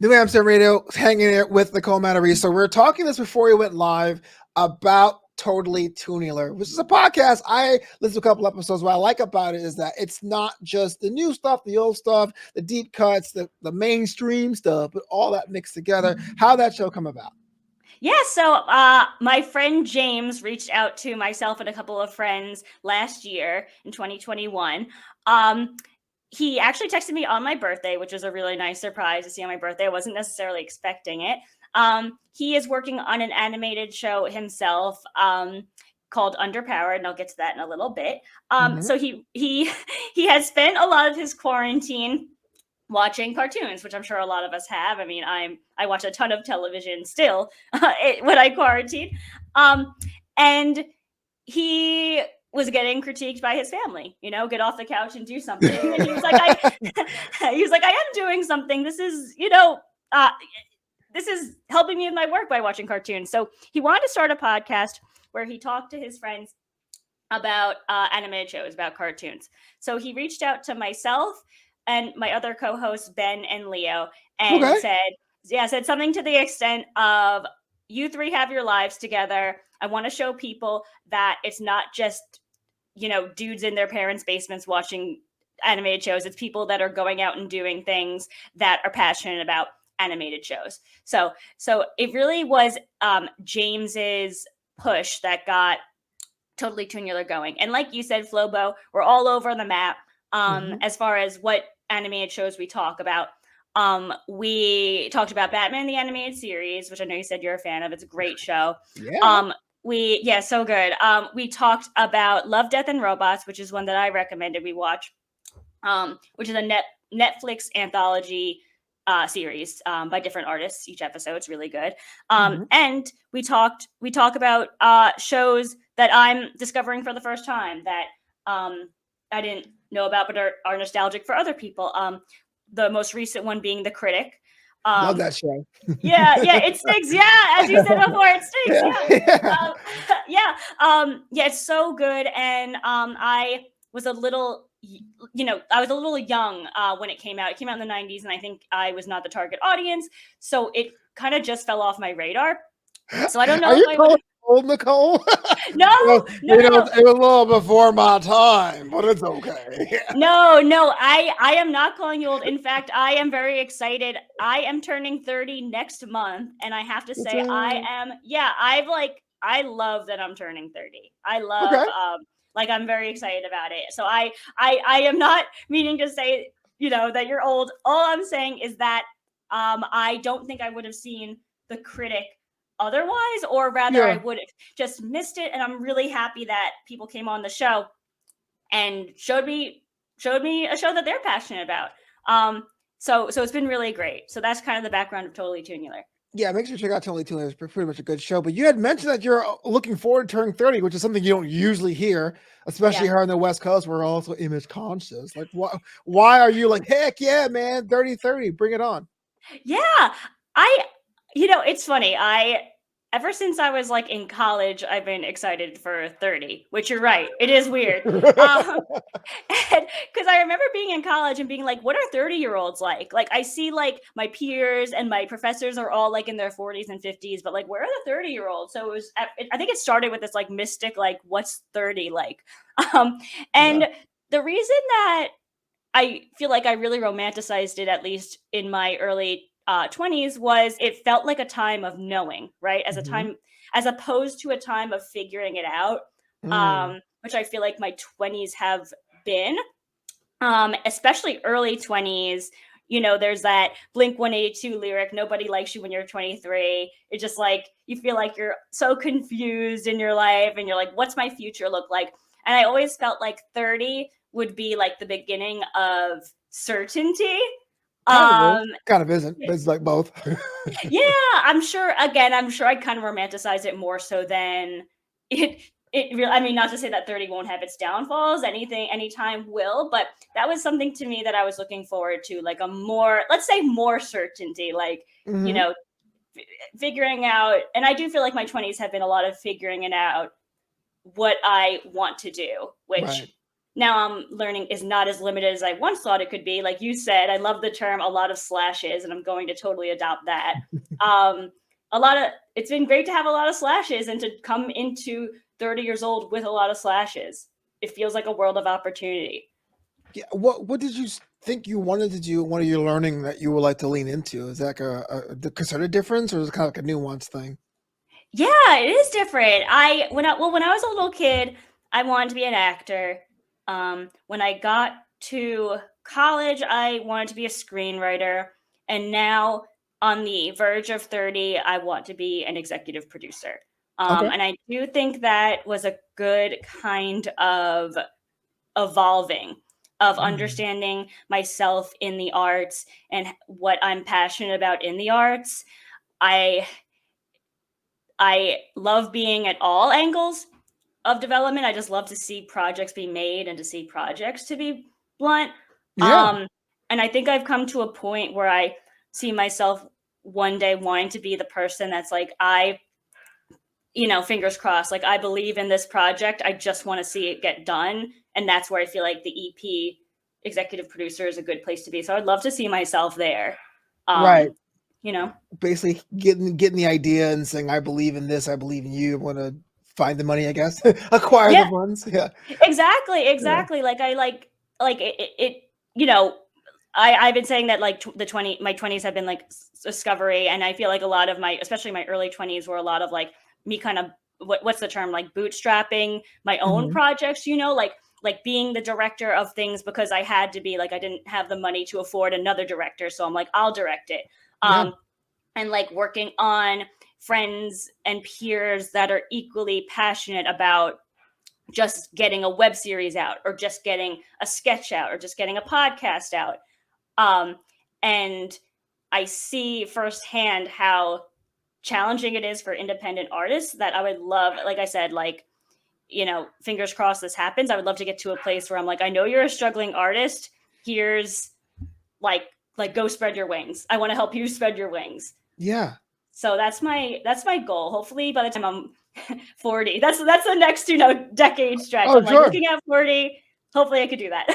New Amsterdam Radio, hanging there with Nicole Matarese. So we were talking this before we went live about Totally Tunular, which is a podcast. I listened to a couple episodes. What I like about it is that it's not just the new stuff, the old stuff, the deep cuts, the mainstream stuff, but all that mixed together. How that show come about? Yeah, so my friend James reached out to myself and a couple of friends last year in 2021. He actually texted me on my birthday, which was a really nice surprise to see on my birthday. I wasn't necessarily expecting it. He is working on an animated show himself called Underpowered, and I'll get to that in a little bit. So he has spent a lot of his quarantine watching cartoons, which I'm sure a lot of us have. I mean, I watch a ton of television still when I quarantine, and he was getting critiqued by his family. Get off the couch and do something. And he was like, I am doing something. This is, this is helping me with my work by watching cartoons. So he wanted to start a podcast where he talked to his friends about animated shows, about cartoons. So he reached out to myself and my other co-hosts, Ben and Leo, and said something to the extent of, you three have your lives together. I want to show people that it's not just, dudes in their parents' basements watching animated shows. It's people that are going out and doing things that are passionate about animated shows. So it really was James's push that got Totally Tunular going. And like you said, Flobo, we're all over the map as far as what animated shows we talk about. We talked about Batman the Animated Series, which I know you said you're a fan of. It's a great show. Yeah. So good. We talked about Love, Death, and Robots, which is one that I recommended we watch, which is a Netflix anthology series by different artists. Each episode's really good. And we talk about shows that I'm discovering for the first time that I didn't know about, but are nostalgic for other people. The most recent one being The Critic. Love that show. Yeah, it stinks. Yeah, as you said before, it stinks. It's so good. And I was a little, young when it came out. It came out in the 90s, and I think I was not the target audience. So it kind of just fell off my radar. So I don't know if I would. Old Nicole? No. It was a little before my time, but it's okay. No, I am not calling you old. In fact, I am very excited. I am turning 30 next month, and I have to say, I love that I'm turning 30. I love, I'm very excited about it. So I am not meaning to say, that you're old. All I'm saying is that I don't think I would have seen The Critic otherwise, or rather I would have just missed it. And I'm really happy that people came on the show and showed me a show that they're passionate about. So it's been really great. So that's kind of the background of Totally Tunular. Yeah, make sure you check out Totally Tunular. It's pretty much a good show. But you had mentioned that you're looking forward to turning 30, which is something you don't usually hear, especially here on the West Coast. We're also image conscious. Like, why are you like, heck yeah, man, 30, bring it on? Yeah, it's funny. Ever since I was like in college, I've been excited for 30, which you're right. It is weird. Because I remember being in college and being like, what are 30-year-olds like? Like, I see like my peers and my professors are all like in their 40s and 50s, but like, where are the 30-year-olds? So I think it started with this like mystic, like, what's 30 like? The reason that I feel like I really romanticized it, at least in my early 20s, was it felt like a time of knowing, right? As a time, as opposed to a time of figuring it out, which I feel like my 20s have been, especially early 20s. There's that Blink-182 lyric, nobody likes you when you're 23. It's just like, you feel like you're so confused in your life and you're like, what's my future look like? And I always felt like 30 would be like the beginning of certainty. Kind of isn't. It's like both. Yeah, I'm sure I kind of romanticize it more so than it really. I mean, not to say that 30 won't have its downfalls. Anytime will, but that was something to me that I was looking forward to, like a more, let's say, more certainty, like, figuring out. And I do feel like my 20s have been a lot of figuring it out what I want to do, which now I'm learning is not as limited as I once thought it could be. Like you said, I love the term a lot of slashes, and I'm going to totally adopt that. It's been great to have a lot of slashes and to come into 30 years old with a lot of slashes. It feels like a world of opportunity. Yeah, what did you think you wanted to do? What are you learning that you would like to lean into? Is that like a concerted difference, or is it kind of like a nuanced thing? Yeah, it is different. When I was a little kid, I wanted to be an actor. When I got to college, I wanted to be a screenwriter, and now on the verge of 30, I want to be an executive producer. Okay. And I do think that was a good kind of evolving of Mhm. understanding myself in the arts and what I'm passionate about in the arts. I I love being at all angles of development. I just love to see projects be made and to see projects, to be blunt. Yeah. Um, and I think I've come to a point where I see myself one day wanting to be the person that's like, fingers crossed, like I believe in this project. I just want to see it get done. And that's where I feel like the EP executive producer is a good place to be. So I'd love to see myself there. Right. Um, you know, Basically, getting the idea and saying, "I believe in this. I believe in you. I want to find the money. I guess acquire the yeah, funds." Yeah. exactly, Yeah. exactly. Like I like it you know, I've been saying that like the 20s have been like discovery, and I feel like a lot of my, especially my early 20s, were a lot of like me kind of what's the term, like bootstrapping my own Hmm. projects, like being the director of things because I had to be, like I didn't have the money to afford another director, so I'm like I'll direct it. Yeah. And like working on friends and peers that are equally passionate about just getting a web series out or just getting a sketch out or just getting a podcast out. Um, and I see firsthand how challenging it is for independent artists, that I would love, like I said, like, fingers crossed this happens. I would love to get to a place where I'm like, I know you're a struggling artist. Here's like, go spread your wings. I want to help you spread your wings. Yeah. So that's my goal. Hopefully by the time I'm 40, that's the next, decade stretch. Oh, I'm like sure. looking at 40. Hopefully I could do that.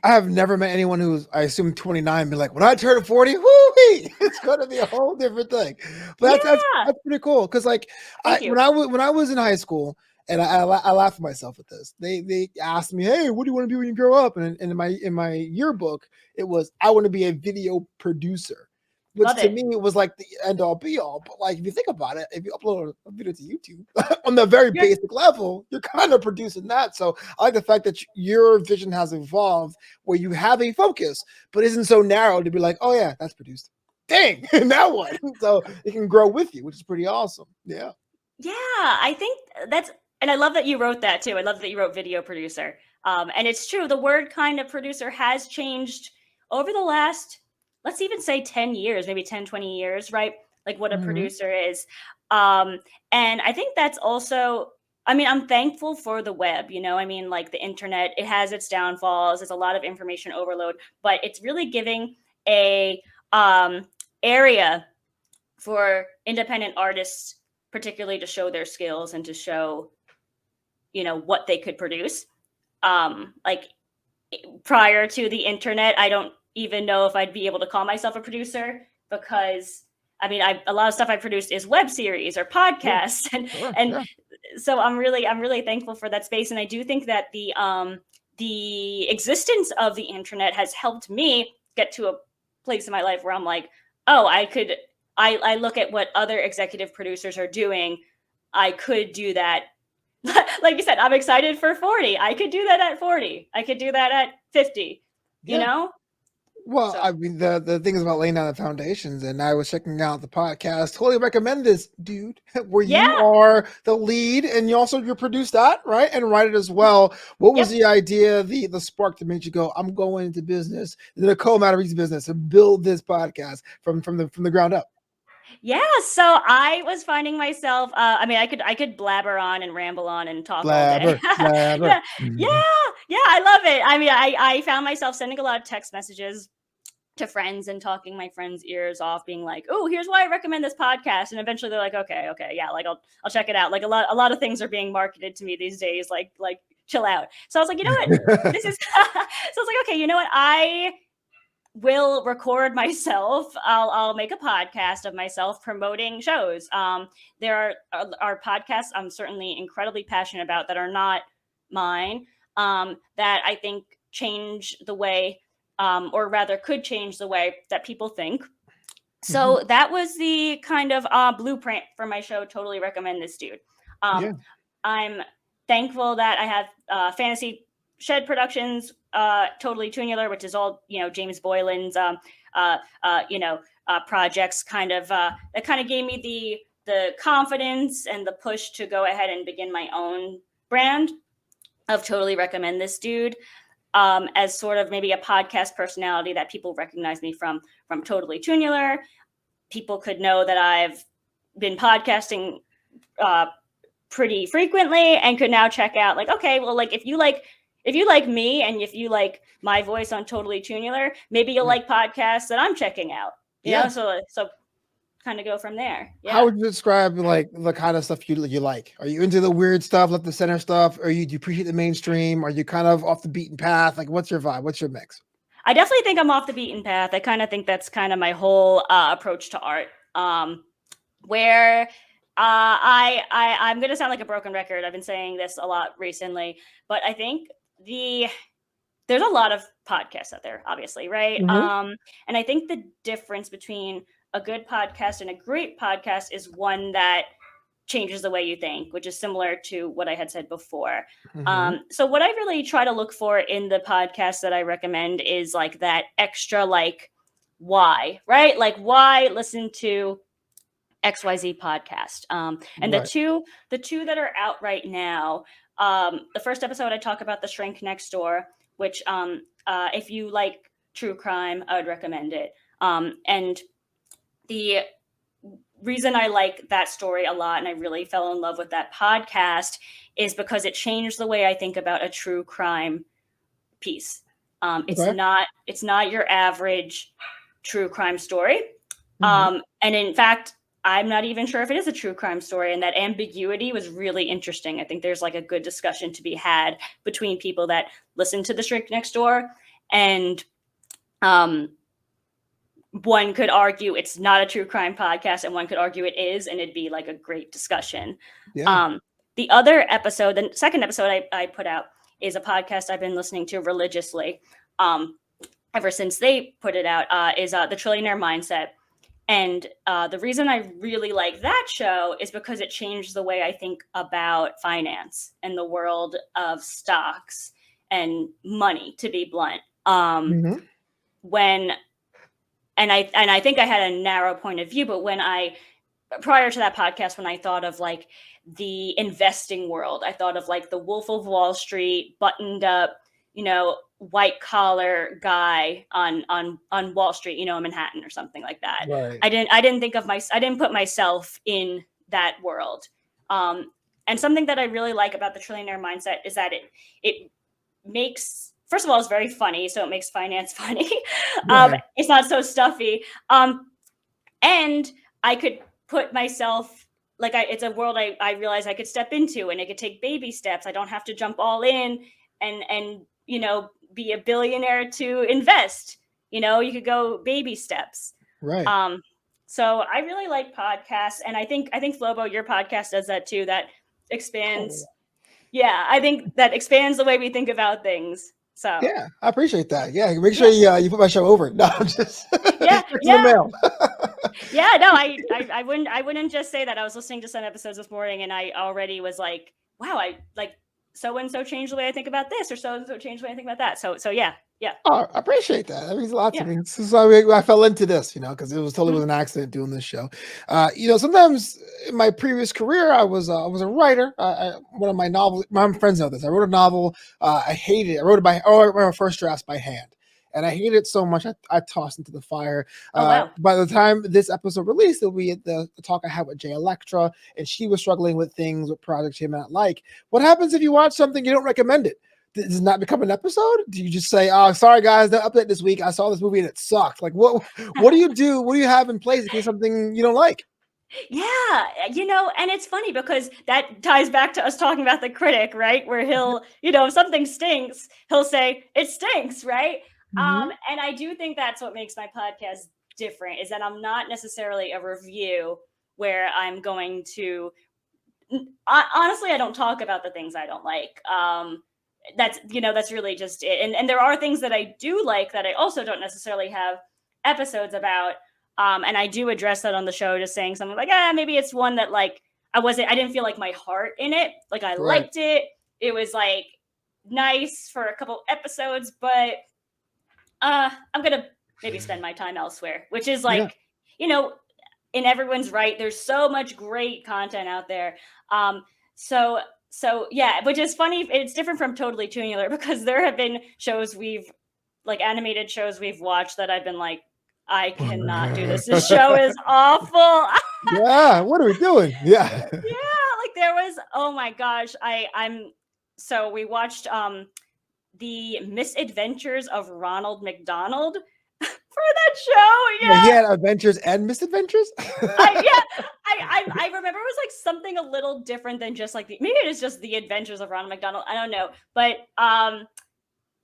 I have never met anyone who's, I assume, 29 be like, when I turn 40, woo it's going to be a whole different thing. But that's Yeah. that's pretty cool because like Thank you. when I was in high school, and I laugh at myself at this. They asked me, hey, what do you want to be when you grow up? And in my yearbook, it was, I want to be a video producer. Which Love to it. me was like the end all be all. But like if you think about it, if you upload a video to YouTube on the very You're, basic level, you're kind of producing that. So I like the fact that your vision has evolved where you have a focus, but isn't so narrow to be like, oh yeah, that's produced. Dang, now what? So it can grow with you, which is pretty awesome. Yeah. yeah, I think and I love that you wrote that too. I love that you wrote video producer. And it's true, the word kind of producer has changed over the last, let's even say 10 years, maybe 10, 20 years, right? Like what a Hmm. producer is. Um, and I think that's also, I mean, I'm thankful for the web, I mean, like the internet, it has its downfalls. There's a lot of information overload, but it's really giving a area for independent artists, particularly to show their skills and to show, what they could produce. Like prior to the internet, I don't even know if I'd be able to call myself a producer because I mean, a lot of stuff I produced is web series or Yeah. podcasts, and Sure. and Yeah. so I'm really thankful for that space, and I do think that the existence of the internet has helped me get to a place in my life where I'm like, oh, I look at what other executive producers are doing. I could do that. Like you said, I'm excited for 40. I could do that at 40. I could do that at 50, you Yeah. know? Well, So, I mean, the thing is about laying down the foundations, and I was checking out the podcast. Totally recommend this, dude. Where yeah. you are the lead, and you produce that, right, and write it as well. What was Yep. the idea, the spark that made you go, "I'm going into business, the Nicole Matarese business, and build this podcast from the ground up"? Yeah, so I was finding myself I mean, I could blabber on and ramble on and talk all day. Blabber, blabber. Yeah. Yeah. Yeah, I love it. I mean, I found myself sending a lot of text messages to friends and talking my friends' ears off, being like, "Oh, here's why I recommend this podcast." And eventually they're like, "Okay, okay, yeah, like I'll check it out." Like a lot of things are being marketed to me these days, like chill out. So I was like, you know what, this is. So I was like, okay, you know what, I will record myself. I'll make a podcast of myself promoting shows. There are podcasts I'm certainly incredibly passionate about that are not mine, that I think change the way, or rather could change the way that people think. So that was the kind of blueprint for my show. Totally recommend this dude. Yeah. I'm thankful that I have Fantasy Shed Productions, Totally Tunular, which is all, James Boylan's projects. Kind of that kind of gave me the confidence and the push to go ahead and begin my own brand of Totally Recommend This Dude, as sort of maybe a podcast personality that people recognize me from Totally Tunular. People could know that I've been podcasting pretty frequently and could now check out, like, okay, well, like, if you like me and if you like my voice on Totally Tunular, maybe you'll like podcasts that I'm checking out. You know, so kind of go from there. Yeah. How would you describe like the kind of stuff you like? Are you into the weird stuff, left the center stuff? Or do you appreciate the mainstream? Are you kind of off the beaten path? Like, what's your vibe? What's your mix? I definitely think I'm off the beaten path. I kind of think that's kind of my whole approach to art, where I'm going to sound like a broken record. I've been saying this a lot recently, but I think there's a lot of podcasts out there, obviously, right? And I think the difference between a good podcast and a great podcast is one that changes the way you think, which is similar to what I had said before. So what I really try to look for in the podcast that I recommend is like that extra, like, why, right? Like, why listen to XYZ podcast? And the two that are out right now, the first episode, I talk about The Shrink Next Door, which if you like true crime, I would recommend it. And the reason I like that story a lot, and I really fell in love with that podcast, is because it changed the way I think about a true crime piece. It's not your average true crime story. And in fact, I'm not even sure if it is a true crime story, and that ambiguity was really interesting. I think there's like a good discussion to be had between people that listen to The Shrink Next Door, and one could argue it's not a true crime podcast, and one could argue it is, and it'd be like a great discussion. The other episode, the second episode I put out, is a podcast I've been listening to religiously ever since they put it out, is The Trillionaire Mindset. And the reason I really like that show is because it changed the way I think about finance and the world of stocks and money, to be blunt. And I think I had a narrow point of view, but prior to that podcast, when I thought of like the investing world, I thought of like the Wolf of Wall Street, buttoned up, white collar guy on Wall Street, Manhattan or something like that. Right. I didn't put myself in that world. And something that I really like about The Trillionaire Mindset is that it makes, first of all, it's very funny, so it makes finance funny. It's not so stuffy. And I could put myself, like, it's a world I realize I could step into, and it could take baby steps. I don't have to jump all in and be a billionaire to invest. You could go baby steps. Right. So I really like podcasts, and I think Flobo, your podcast, does that too. That expands. Yeah, I think that expands the way we think about things. So yeah, I appreciate that. Yeah, make sure you put my show over. No, I'm just yeah. The mail. Yeah, no, I wouldn't just say that. I was listening to some episodes this morning, and I already was like, wow, I like so and so changed the way I think about this, or so and so changed the way I think about that. So yeah. Oh, I appreciate that. That means a lot to me. This is why I fell into this, because it was totally was an accident doing this show. Sometimes in my previous career, I was a writer. One of my novels, my friends know this. I wrote a novel. I hated it. I wrote my first drafts by hand, and I hated it so much I tossed into the fire. Wow. By the time this episode released, it'll be at the talk I had with Jay Electra, and she was struggling with projects she might not like. What happens if you watch something you don't recommend it? Does it not become an episode? Do you just say, "Oh, sorry guys, no update this week. I saw this movie and it sucked." Like, what do you do? What do you have in place in case something you don't like? Yeah, and it's funny because that ties back to us talking about the critic, right? Where he'll, if something stinks, he'll say it stinks, right? Mhm. And I do think that's what makes my podcast different, is that I'm not necessarily a review where I'm going to honestly, I don't talk about the things I don't like. That's really just it. And there are things that I do like that I also don't necessarily have episodes about. And I do address that on the show, just saying something like, maybe it's one that like I didn't feel like my heart in it. Like I Right. liked it. It was like nice for a couple episodes, but I'm gonna maybe spend my time elsewhere, which is Yeah. like, you know, and everyone's right. There's so much great content out there. Um, so yeah, which is funny. It's different from Totally Tunular because there have been shows like animated shows we've watched that I've been like, I cannot do this. This show is awful. Yeah, what are we doing? Yeah. Yeah, like there was, oh my gosh, I'm so we watched the Misadventures of Ronald McDonald for that show. Yeah, he Yeah. had adventures and misadventures? I remember it was like something a little different than just like maybe it is just the Adventures of Ronald McDonald. I don't know, but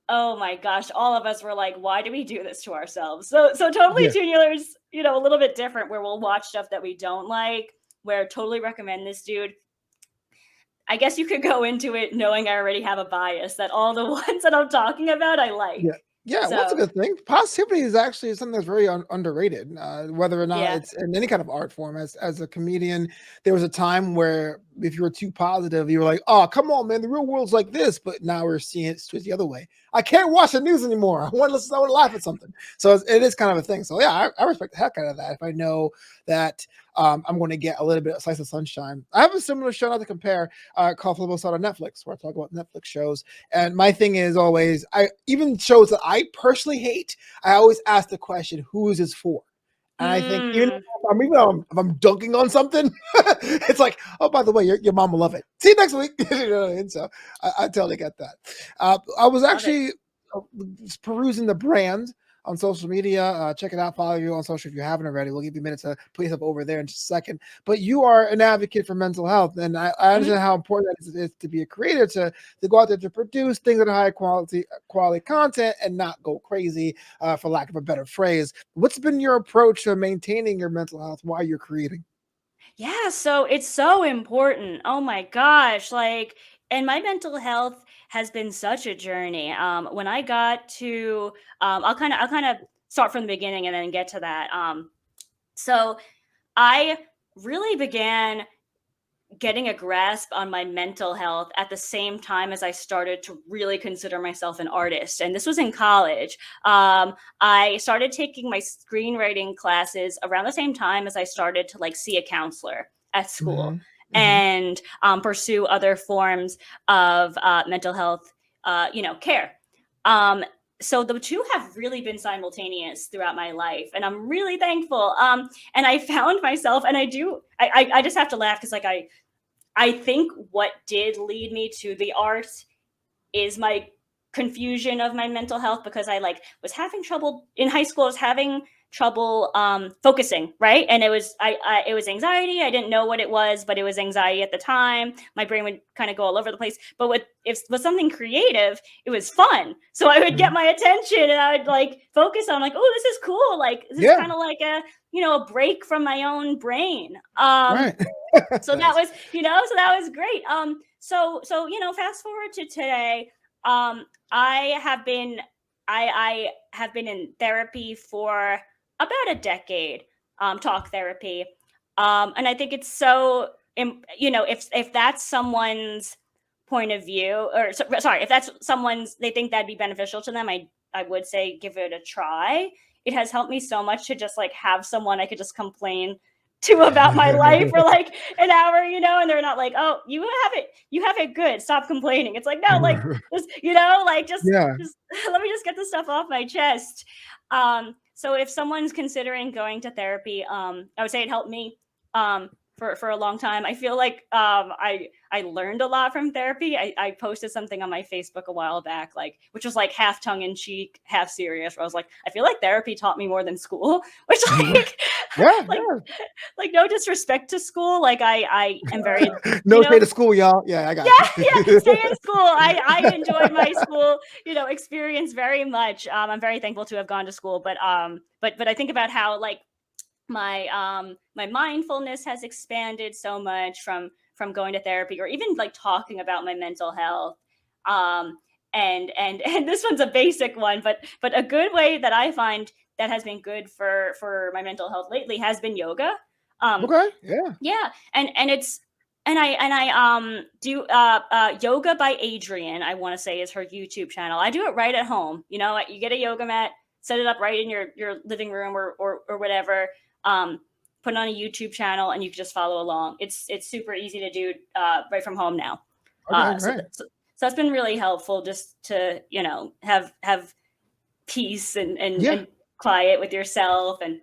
oh my gosh, all of us were like, why do we do this to ourselves? So Totally Yeah. Tunular's a little bit different, where we'll watch stuff that we don't like. Where totally recommend this dude. I guess you could go into it knowing I already have a bias that all the ones that I'm talking about I Yeah. like. Yeah, well, that's a So good thing. Positivity is actually something that's very underrated, whether or not yeah. it's in any kind of art form. As a comedian, there was a time where if you were too positive, you were like, "Oh, come on, man, the real world's like this." But now we're seeing it switch the other way. I can't watch the news anymore. I want to listen. I want to laugh at something. So it is kind of a thing. So yeah, I respect the heck out of that. If I know that I'm going to get a little bit of slice of sunshine. I have a similar show, not to compare, called Flobo on Netflix, where I talk about Netflix shows. And my thing is always, even shows that I personally hate, I always ask the question, who is this for? And I think even Mm. if I'm dunking on something, it's like, oh, by the way, your mom will love it. See you next week. You know what I mean? So I totally get that. I was Love it. actually perusing the brand on social media. Check it out. Follow you on social if you haven't already. We'll give you a minute to put yourself over there in just a second. But you are an advocate for mental health, and I Mhm. understand how important that is to be a creator, to go out there to produce things that are high quality content and not go crazy, for lack of a better phrase. What's been your approach to maintaining your mental health while you're creating? Yeah, so it's so important. Oh my gosh, like, and my mental health has been such a journey. When I got to I'll kind of start from the beginning and then get to that. So I really began getting a grasp on my mental health at the same time as I started to really consider myself an artist. And this was in college. I started taking my screenwriting classes around the same time as I started to like see a counselor at school Mhm, mhm. and pursue other forms of mental health, care. Um, so the two have really been simultaneous throughout my life, and I'm really thankful. And I found myself, and I just have to laugh because like I think what did lead me to the art is my confusion of my mental health, because I like was having trouble in high school. I was having trouble focusing, right? And it was anxiety. I didn't know what it was, but it was anxiety at the time. My brain would kind of go all over the place. But if with something creative, it was fun. So I would get Mhm. my attention and I would like focus on like, oh, this is cool. Like this is Yeah, kind of like a break from my own brain. right. So that Nice. was so that was great. So fast forward to today. I have been I have been in therapy for about a decade, talk therapy. And I think it's so if that's someone's point of view, or sorry, if that's someone's, they think that'd be beneficial to them, I would say give it a try. It has helped me so much to just like have someone I could just complain to about my life for like an hour, and they're not like, oh, you have it good, stop complaining. It's like, no, like just like Yeah. just let me just get the stuff off my chest. So if someone's considering going to therapy, I would say it helped me for a long time. I feel like I learned a lot from therapy. I posted something on my Facebook a while back, like which was like half tongue in cheek, half serious, where I was like, I feel like therapy taught me more than school, which like Yeah, like yeah. like no disrespect to school. Like I am very, No shade to school, y'all. Yeah, I got yeah, you. yeah, stay in school. I enjoyed my school, experience very much. I'm very thankful to have gone to school, but I think about how like my mindfulness has expanded so much from going to therapy or even like talking about my mental health. Um and this one's a basic one, but a good way that I find that has been good for my mental health lately has been yoga. Um Okay, yeah. yeah, and it's and I do yoga by Adrian, I want to say is her YouTube channel. I do it right at home. You get a yoga mat, set it up right in your living room or whatever. Um Put it on a YouTube channel and you can just follow along. It's super easy to do right from home now. Okay, So, great. so that's been really helpful just to, have peace Yeah, and quiet with yourself. And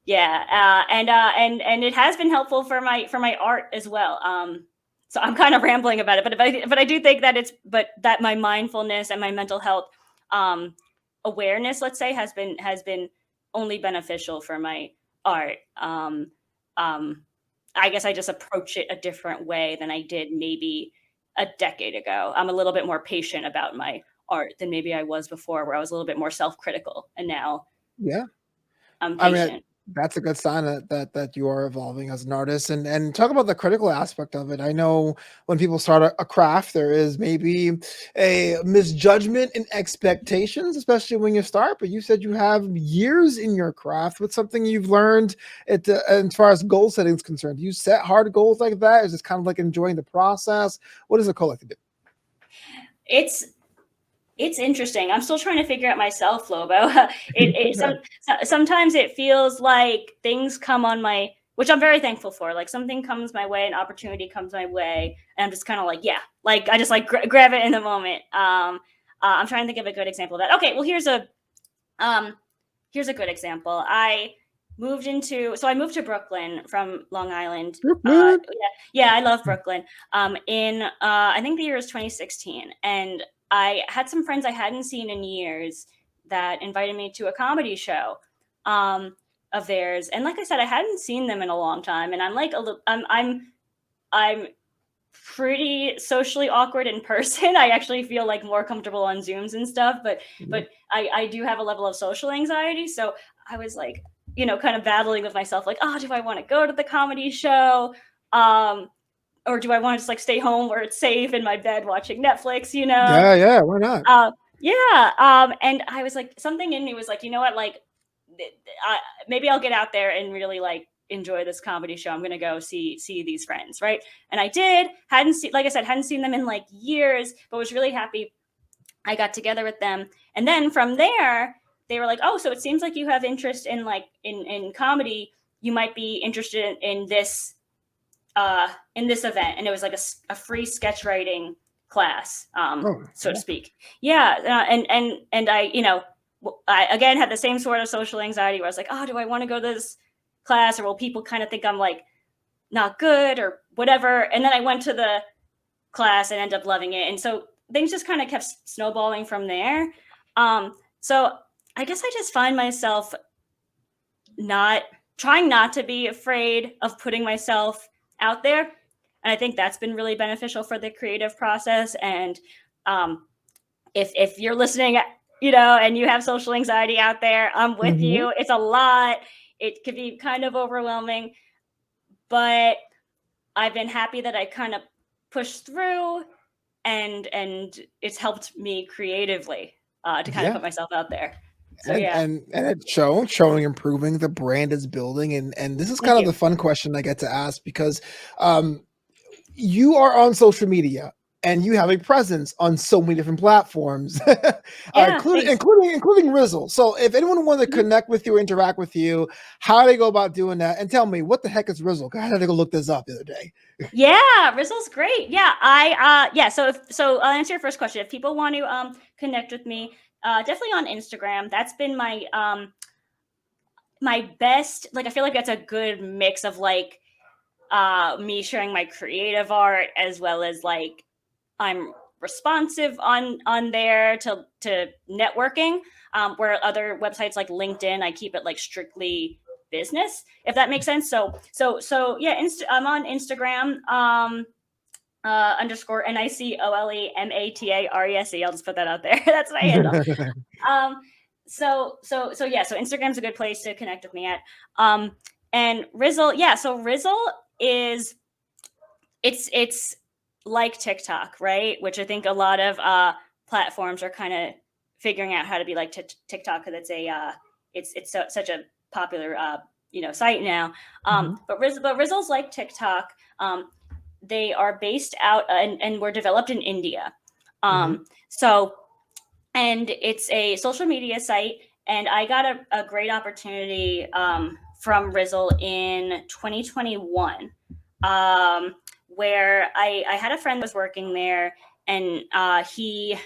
yeah, and it has been helpful for my art as well. So I'm kind of rambling about it, but I do think that that my mindfulness and my mental health um, awareness, let's say, has been only beneficial for my art. Um, I guess I just approach it a different way than I did maybe a decade ago. I'm a little bit more patient about my art than maybe I was before, where I was a little bit more self-critical, and now yeah. I'm I mean, patient. that's a good sign that you are evolving as an artist, and talk about the critical aspect of it. I know when people start a craft, there is maybe a misjudgment in expectations, especially when you start. But you said you have years in your craft. What's something you've learned as far as goal setting is concerned? Do you set hard goals like that? Is it kind of like enjoying the process? What does a goal like to do? It's It's interesting. I'm still trying to figure out myself, Flobo. Sometimes it feels like things come on my, which I'm very thankful for. Like something comes my way, an opportunity comes my way, and I'm just kind of like, yeah, like I just like grab it in the moment. I'm trying to think of a good example of that. Okay, well um, here's a good example. I moved to Brooklyn from Long Island. Brooklyn. Yeah, I love Brooklyn. In I think the year is 2016, and I had some friends I hadn't seen in years that invited me to a comedy show of theirs. And like I said, I hadn't seen them in a long time, and I'm like I'm pretty socially awkward in person. I actually feel like more comfortable on Zooms and stuff, but I do have a level of social anxiety. So I was like, kind of battling with myself, like, oh, do I want to go to the comedy show? Or do I want to just like stay home where it's safe in my bed watching Netflix, Yeah, yeah. Why not? Yeah. And I was like, something in me was like, you know what, like, I, maybe I'll get out there and really like enjoy this comedy show. I'm gonna go see these friends, right? And I did. Hadn't seen, like I said, hadn't seen them in like years, but was really happy I got together with them. And then from there, they were like, "Oh, so it seems like you have interest in like in comedy. You might be interested in this event." And it was like a free sketch writing class, Oh, so to speak. Yeah, and I, I again had the same sort of social anxiety where I was like, "Oh, do I want to go to this class, or will people kind of think I'm like not good or whatever?" And then I went to the class and ended up loving it. And so things just kind of kept snowballing from there. So I guess I just find myself not trying not to be afraid of putting myself out there. And I think that's been really beneficial for the creative process. And um, if you're listening, and you have social anxiety out there, I'm with mhm. you. It's a lot. It could be kind of overwhelming, but I've been happy that I kind of pushed through, and it's helped me creatively to kind of Yeah. put myself out there. So And yeah, and and it's showing improving, the brand is building, and this is kind thank of you. the fun question I get to ask because um you are on social media and you have a presence on so many different platforms, Yeah, including thanks. including Rizzle. So if anyone wanted to Mhm. connect with you, interact with you, how do they go about doing that? And tell me, what the heck is Rizzle? 'Cause I had to go look this up the other day. Yeah, Rizzle's great. Yeah, yeah. So I'll answer your first question. If people want to connect with me, definitely on Instagram. That's been my best. Like I feel like that's a good mix of like me sharing my creative art as well as like I'm responsive on there to networking. Where other websites like LinkedIn, I keep it like strictly business, if that makes sense. So yeah, I'm on Instagram. Underscore NICOLEMATARESE. I'll just put that out there. That's my handle. So Instagram's a good place to connect with me at. And Rizzle, so Rizzle is it's like TikTok, right? Which I think a lot of platforms are kind of figuring out how to be like TikTok, because it's such a popular site now. But Rizzle's like TikTok. They are based out and were developed in India. So, and it's a social media site, and I got a great opportunity from Rizzle in 2021, where I had a friend that was working there, and he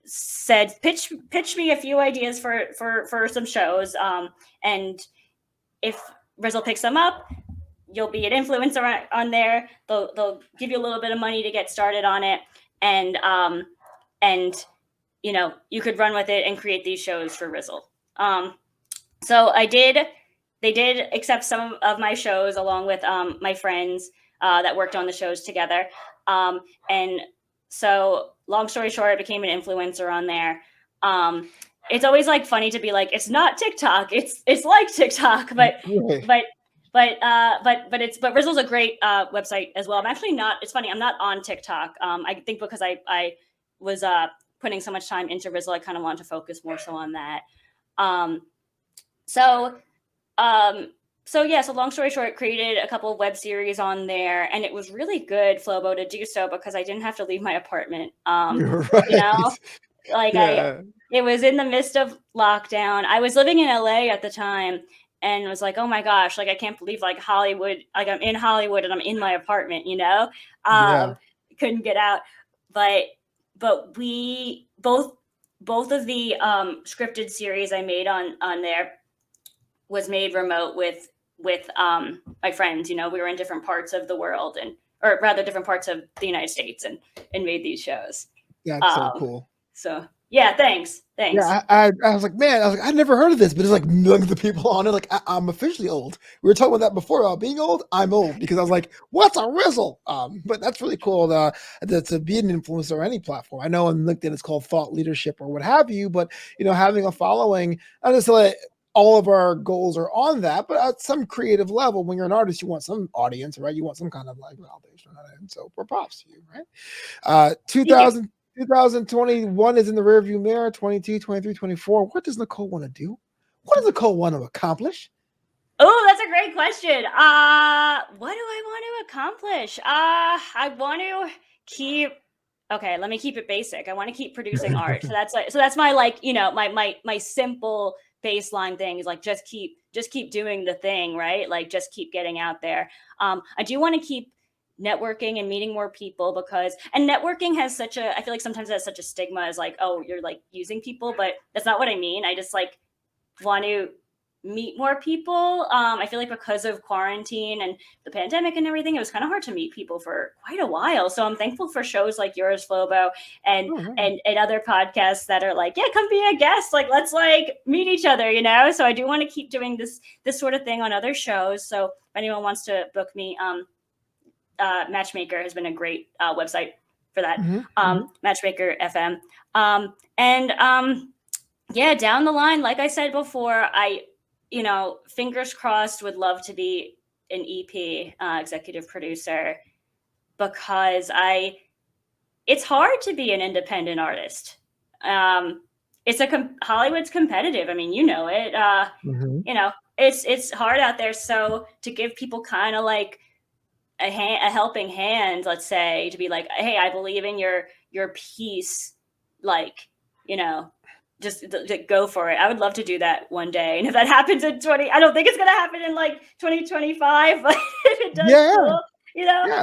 said, pitch me a few ideas for some shows, and if Rizzle picks them up, you'll be an influencer on there. They'll give you a little bit of money to get started on it, and you could run with it and create these shows for Rizzle. So I did. They did accept some of my shows along with my friends that worked on the shows together. And so, long story short, I became an influencer on there. It's always like funny to be like, it's not TikTok, it's like TikTok, but Rizzle's a great website as well. I'm actually not. It's funny, I'm not on TikTok. I think because I was putting so much time into Rizzle, I kind of wanted to focus more so on that. So long story short, created a couple of web series on there, and it was really good, Flobo, to do so because I didn't have to leave my apartment. It was in the midst of lockdown. I was living in LA at the time, and was like, oh my gosh, like I can't believe like Hollywood, like I'm in Hollywood and I'm in my apartment, couldn't get out. But we both of the scripted series I made on there was made remote with my friends. We were in different parts of the world, or rather different parts of the United States, and made these shows. That's so cool. So yeah, thanks. Yeah, I was like, man, I never heard of this, but it's like millions of people on it. Like, I'm officially old. We were talking about that before about being old. I'm old because I was like, what's a Rizzle? But that's really cool to be an influencer on any platform. I know on LinkedIn it's called thought leadership or what have you, but having a following, not necessarily all of our goals are on that, but at some creative level, when you're an artist, you want some audience, right? You want some kind of like validation. And so we're props to you, right? 2021 is in the rearview mirror. 22, 23, 24. What does Nicole want to do? What does Nicole want to accomplish? Oh, that's a great question. What do I want to accomplish? I want to keep. Okay, let me keep it basic. I want to keep producing art. So that's my like my simple baseline thing is like just keep doing the thing, right? Like just keep getting out there. I do want to keep networking and meeting more people and networking has I feel like sometimes it has such a stigma as like, oh, you're like using people, but that's not what I mean. I just like want to meet more people. I feel like because of quarantine and the pandemic and everything, it was kind of hard to meet people for quite a while. So I'm thankful for shows like yours, Flobo, and other podcasts that are like, yeah, come be a guest. Like, let's like meet each other, So I do want to keep doing this sort of thing on other shows. So if anyone wants to book me, Matchmaker has been a great website for that. Matchmaker FM. Down the line, like I said before, I fingers crossed, would love to be an EP executive producer, because it's hard to be an independent artist. It's Hollywood's competitive. I mean, it. It's hard out there. So to give people kind of like a helping hand, let's say, to be like, hey, I believe in your piece, like, just go for it. I would love to do that one day. And if that happens in I don't think it's going to happen in like 2025, but if it does, cool,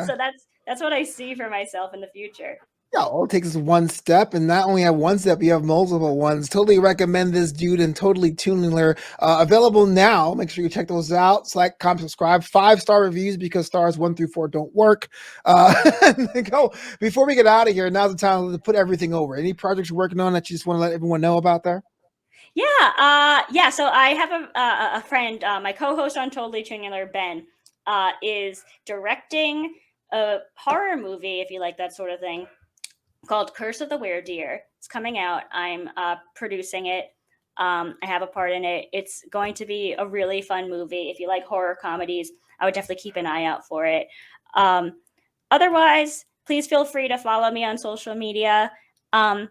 so that's what I see for myself in the future. Yeah, all it takes is one step, and not only have one step, you have multiple ones. Totally recommend this dude and Totally Tunular. Available now. Make sure you check those out. Like, comment, subscribe. 5-star reviews because stars 1 through 4 don't work. Before we get out of here, now's the time to put everything over. Any projects you're working on that you just want to let everyone know about there? Yeah. So I have a friend, my co-host on Totally Tunular, Ben, is directing a horror movie, if you like that sort of thing, called Curse of the Weredeer. It's coming out. I'm producing it. I have a part in it. It's going to be a really fun movie. If you like horror comedies, I would definitely keep an eye out for it. Otherwise, please feel free to follow me on social media. My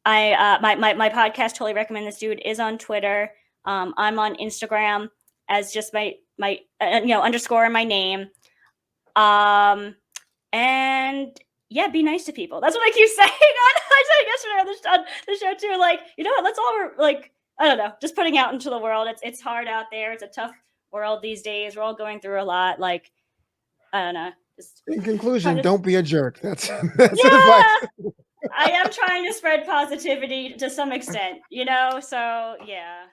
podcast, Totally Recommend This Dude, is on Twitter. I'm on Instagram as just my underscore in my name. And yeah, be nice to people. That's what I keep saying. I said yesterday on the show too. Like, you know what? Let's all like, I don't know, just putting out into the world. It's hard out there. It's a tough world these days. We're all going through a lot. Like, I don't know. Just In conclusion, kind of, don't be a jerk. That's yeah. advice. I am trying to spread positivity to some extent, you know. So yeah.